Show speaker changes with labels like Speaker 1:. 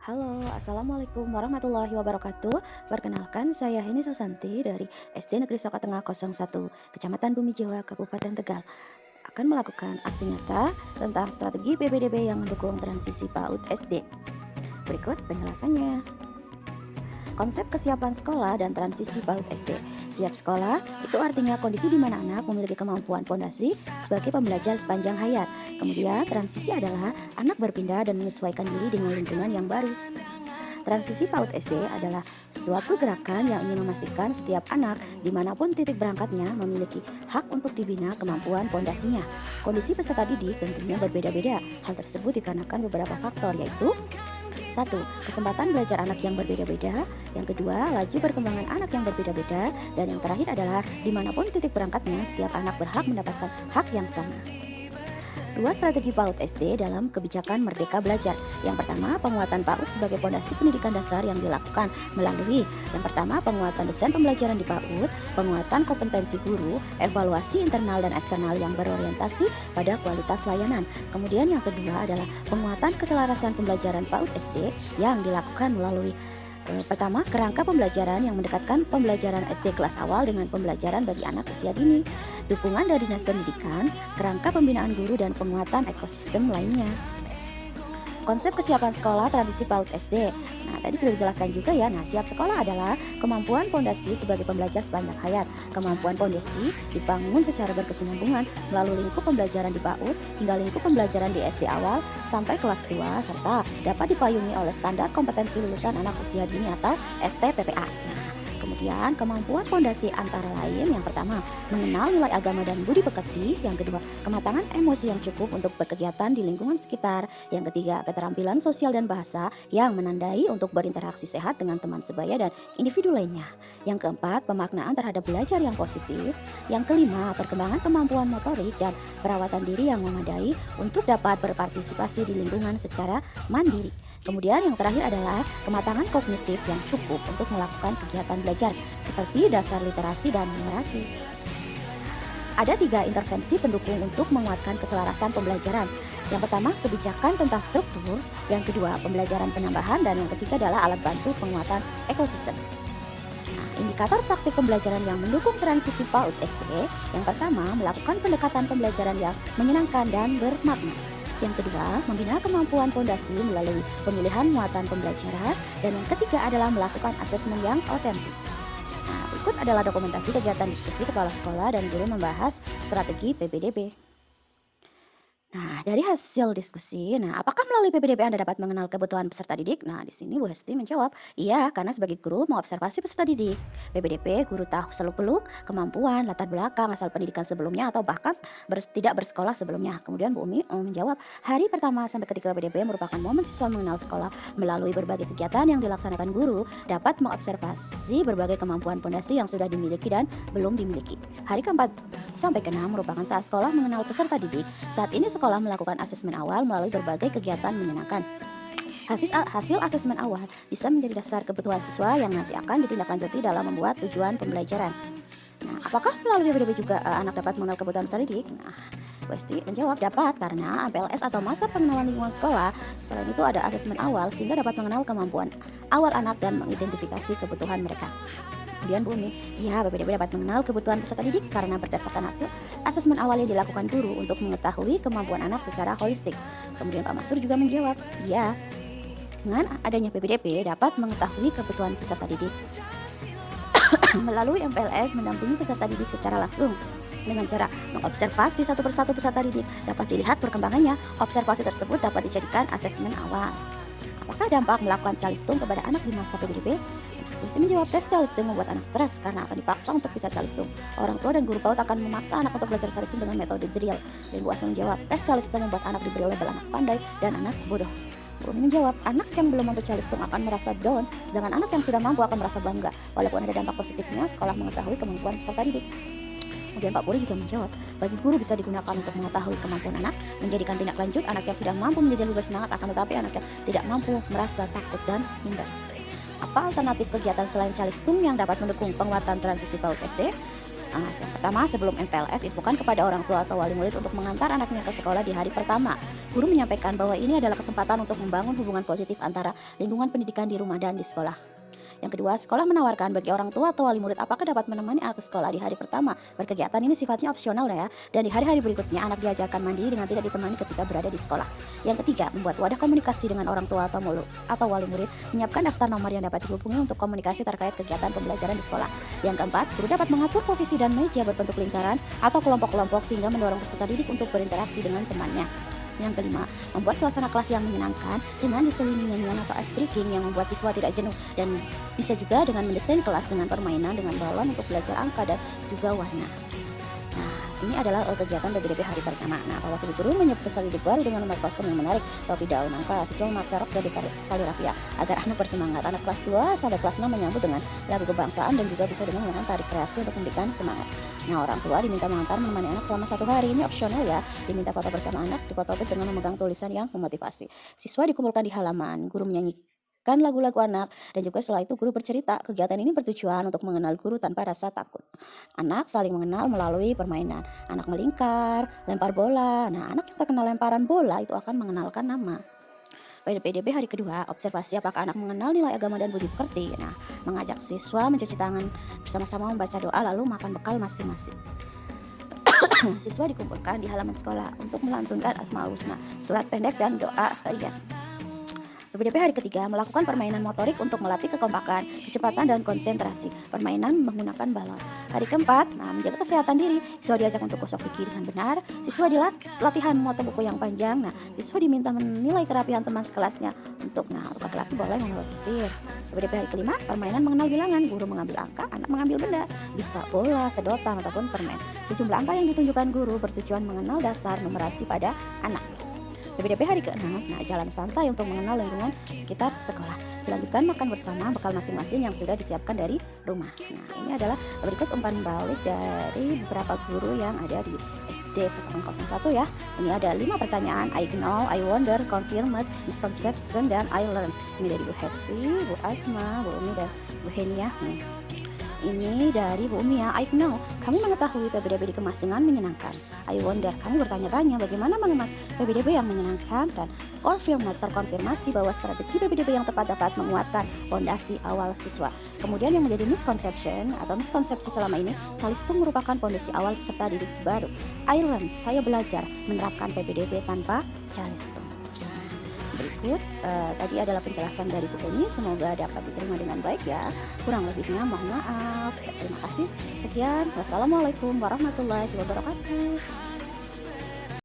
Speaker 1: Halo, Assalamualaikum warahmatullahi wabarakatuh. Perkenalkan, saya Heni Susanti dari SD Negeri Soka Tengah 01, Kecamatan Bumi Jawa, Kabupaten Tegal. Akan melakukan aksi nyata tentang strategi PPDB yang mendukung transisi PAUD SD. Berikut penjelasannya. Konsep kesiapan sekolah dan transisi PAUD SD. Siap sekolah itu artinya kondisi di mana anak memiliki kemampuan pondasi sebagai pembelajar sepanjang hayat. Kemudian transisi adalah anak berpindah dan menyesuaikan diri dengan lingkungan yang baru. Transisi PAUD SD adalah suatu gerakan yang ingin memastikan setiap anak dimanapun titik berangkatnya memiliki hak untuk dibina kemampuan pondasinya. Kondisi peserta didik tentunya berbeda-beda. Hal tersebut dikarenakan beberapa faktor, yaitu: 1. Kesempatan belajar anak yang berbeda-beda. Yang kedua, laju perkembangan anak yang berbeda-beda. Dan yang terakhir adalah dimanapun titik berangkatnya, setiap anak berhak mendapatkan hak yang sama. Dua strategi PAUD SD dalam kebijakan Merdeka Belajar. Yang pertama, penguatan PAUD sebagai pondasi pendidikan dasar yang dilakukan melalui yang pertama, penguatan desain pembelajaran di PAUD, penguatan kompetensi guru, evaluasi internal dan eksternal yang berorientasi pada kualitas layanan. Kemudian yang kedua adalah penguatan keselarasan pembelajaran PAUD SD yang dilakukan melalui pertama, kerangka pembelajaran yang mendekatkan pembelajaran SD kelas awal dengan pembelajaran bagi anak usia dini, dukungan dari Dinas Pendidikan, kerangka pembinaan guru dan penguatan ekosistem lainnya. Konsep kesiapan sekolah transisi PAUD SD. Nah, tadi sudah dijelaskan juga ya. Nah, siap sekolah adalah kemampuan pondasi sebagai pembelajar sepanjang hayat. Kemampuan pondasi dibangun secara berkesinambungan melalui lingkup pembelajaran di PAUD hingga lingkup pembelajaran di SD awal sampai kelas tua, serta dapat dipayungi oleh standar kompetensi lulusan anak usia dini atau STPPA. Kemudian kemampuan pondasi antara lain: yang pertama, mengenal nilai agama dan budi pekerti; yang kedua, kematangan emosi yang cukup untuk berkegiatan di lingkungan sekitar; yang ketiga, keterampilan sosial dan bahasa yang menandai untuk berinteraksi sehat dengan teman sebaya dan individu lainnya; yang keempat, pemaknaan terhadap belajar yang positif; yang kelima, perkembangan kemampuan motorik dan perawatan diri yang memadai untuk dapat berpartisipasi di lingkungan secara mandiri. Kemudian yang terakhir adalah kematangan kognitif yang cukup untuk melakukan kegiatan belajar seperti dasar literasi dan numerasi. Ada 3 intervensi pendukung untuk menguatkan keselarasan pembelajaran. Yang pertama, kebijakan tentang struktur; yang kedua, pembelajaran penambahan; dan yang ketiga adalah alat bantu penguatan ekosistem. Nah, indikator praktik pembelajaran yang mendukung transisi PAUD SD. Yang pertama, melakukan pendekatan pembelajaran yang menyenangkan dan bermakna. Yang kedua, membina kemampuan pondasi melalui pemilihan muatan pembelajaran. Dan yang ketiga adalah melakukan asesmen yang otentik. Nah, berikut adalah dokumentasi kegiatan diskusi kepala sekolah dan guru membahas strategi PPDB. Nah, dari hasil diskusi, apakah melalui PPDB Anda dapat mengenal kebutuhan peserta didik? Nah, di sini Bu Hesti menjawab, iya, karena sebagai guru mengobservasi peserta didik. PPDB, guru tahu seluk-beluk, kemampuan, latar belakang, asal pendidikan sebelumnya, atau bahkan tidak bersekolah sebelumnya. Kemudian Bu Umi menjawab, hari pertama sampai ketiga PPDB merupakan momen siswa mengenal sekolah melalui berbagai kegiatan yang dilaksanakan guru, dapat mengobservasi berbagai kemampuan pondasi yang sudah dimiliki dan belum dimiliki. Hari keempat sampai keenam merupakan saat sekolah mengenal peserta didik. Saat ini sekolah melakukan asesmen awal melalui berbagai kegiatan menyenangkan. Hasil asesmen awal bisa menjadi dasar kebutuhan siswa yang nanti akan ditindaklanjuti dalam membuat tujuan pembelajaran. Nah, apakah melalui PPDB juga anak dapat mengenal kebutuhan peserta didik? Nah, Westi menjawab, dapat, karena APLS atau masa pengenalan lingkungan sekolah. Selain itu ada asesmen awal sehingga dapat mengenal kemampuan awal anak dan mengidentifikasi kebutuhan mereka. Kemudian Bumi, ya, PPDB dapat mengenal kebutuhan peserta didik karena berdasarkan hasil asesmen awal yang dilakukan guru untuk mengetahui kemampuan anak secara holistik. Kemudian Pak Maksur juga menjawab, ya, dengan adanya PPDB dapat mengetahui kebutuhan peserta didik. Melalui MPLS mendampingi peserta didik secara langsung. Dengan cara mengobservasi satu persatu peserta didik dapat dilihat perkembangannya. Observasi tersebut dapat dijadikan asesmen awal. Apakah dampak melakukan calistung kepada anak di masa PPDB? Westi menjawab, tes calistung membuat anak stres karena akan dipaksa untuk bisa calistung. Orang tua dan guru PAUD akan memaksa anak untuk belajar calistung dengan metode drill. Dan Bu Asma menjawab, tes calistung membuat anak diberi label anak pandai dan anak bodoh. Bu Umi menjawab, anak yang belum mampu calistung akan merasa down, sedangkan anak yang sudah mampu akan merasa bangga. Walaupun ada dampak positifnya, sekolah mengetahui kemampuan peserta didik. Kemudian Pak Puri juga menjawab, bagi guru bisa digunakan untuk mengetahui kemampuan anak, menjadikan tindak lanjut. Anak yang sudah mampu menjadi lebih bersemangat, akan tetapi anak yang tidak mampu merasa takut dan minder. Apa alternatif kegiatan selain Calistung yang dapat mendukung penguatan transisi PAUD SD? Yang pertama, sebelum MPLS, infokan kepada orang tua atau wali murid untuk mengantar anaknya ke sekolah di hari pertama. Guru menyampaikan bahwa ini adalah kesempatan untuk membangun hubungan positif antara lingkungan pendidikan di rumah dan di sekolah. Yang kedua, sekolah menawarkan bagi orang tua atau wali murid apakah dapat menemani anak ke sekolah di hari pertama. Berkegiatan ini sifatnya opsional ya, dan di hari-hari berikutnya anak diajarkan mandiri dengan tidak ditemani ketika berada di sekolah. Yang ketiga, membuat wadah komunikasi dengan orang tua atau wali murid, menyiapkan daftar nomor yang dapat dihubungi untuk komunikasi terkait kegiatan pembelajaran di sekolah. Yang keempat, guru dapat mengatur posisi dan meja berbentuk lingkaran atau kelompok-kelompok sehingga mendorong peserta didik untuk berinteraksi dengan temannya. Yang kelima, membuat suasana kelas yang menyenangkan dengan diselingi nyanyian atau ice breaking yang membuat siswa tidak jenuh, dan bisa juga dengan mendesain kelas dengan permainan dengan balon untuk belajar angka dan juga warna. Nah, ini adalah kegiatan PPDB hari pertama. Nah, para guru menyebut peserta didik baru dengan nomor kostum yang menarik, topi daun angka, siswa memakai rok dari tali rafia agar anak bersemangat. Anak kelas 2 sampai kelas 6 menyambut dengan lagu kebangsaan dan juga bisa dengan menggunakan tari kreasi untuk memberikan semangat. Nah, orang tua diminta mengantar menemani anak selama 1 hari. Ini opsional ya. Diminta foto bersama anak, dipoto dengan memegang tulisan yang memotivasi. Siswa dikumpulkan di halaman, guru menyanyikan lagu-lagu anak, dan juga setelah itu guru bercerita. Kegiatan ini bertujuan untuk mengenal guru tanpa rasa takut. Anak saling mengenal melalui permainan. Anak melingkar, lempar bola. Nah, anak yang terkena lemparan bola itu akan mengenalkan nama. Pada PDB hari kedua, observasi apakah anak mengenal nilai agama dan budi pekerti. Nah, mengajak siswa mencuci tangan bersama-sama, membaca doa, lalu makan bekal masing-masing. Siswa dikumpulkan di halaman sekolah untuk melantunkan Asmaul Husna, surat pendek dan doa harian. PPDB hari ketiga, melakukan permainan motorik untuk melatih kekompakan, kecepatan, dan konsentrasi. Permainan menggunakan balon. Hari keempat, menjaga kesehatan diri. Siswa diajak untuk gosok gigi dengan benar. Siswa latihan memotong buku yang panjang. Nah, siswa diminta menilai kerapihan teman sekelasnya. Untuk laki-laki boleh membawa sisir. PPDB hari kelima, permainan mengenal bilangan. Guru mengambil angka, anak mengambil benda. Bisa bola, sedotan, ataupun permen. Sejumlah angka yang ditunjukkan guru bertujuan mengenal dasar numerasi pada anak. PPDB hari ke-6, jalan santai untuk mengenal lingkungan sekitar sekolah. Dilanjutkan makan bersama bekal masing-masing yang sudah disiapkan dari rumah. Nah, ini adalah berikut umpan balik dari beberapa guru yang ada di SD Sekolah 01 ya. Ini ada 5 pertanyaan: I know, I wonder, confirmed, misconception, dan I learn. Ini dari Bu Hesti, Bu Asma, Bu Umi, dan Bu Henia. Ini dari Bu Umi ya. I know, kami mengetahui PPDB dikemas dengan menyenangkan. I wonder, kamu bertanya-tanya bagaimana mengemas PPDB yang menyenangkan. Dan confirmed, terkonfirmasi bahwa strategi PPDB yang tepat dapat menguatkan fondasi awal siswa. Kemudian yang menjadi misconception atau miskonsepsi selama ini, Calistung merupakan fondasi awal peserta didik baru. I learn, saya belajar menerapkan PPDB tanpa Calistung. Berikut tadi adalah penjelasan dari Bu Eni, semoga dapat diterima dengan baik ya. Kurang lebihnya mohon maaf. Terima kasih. Sekian. Wassalamualaikum warahmatullahi wabarakatuh.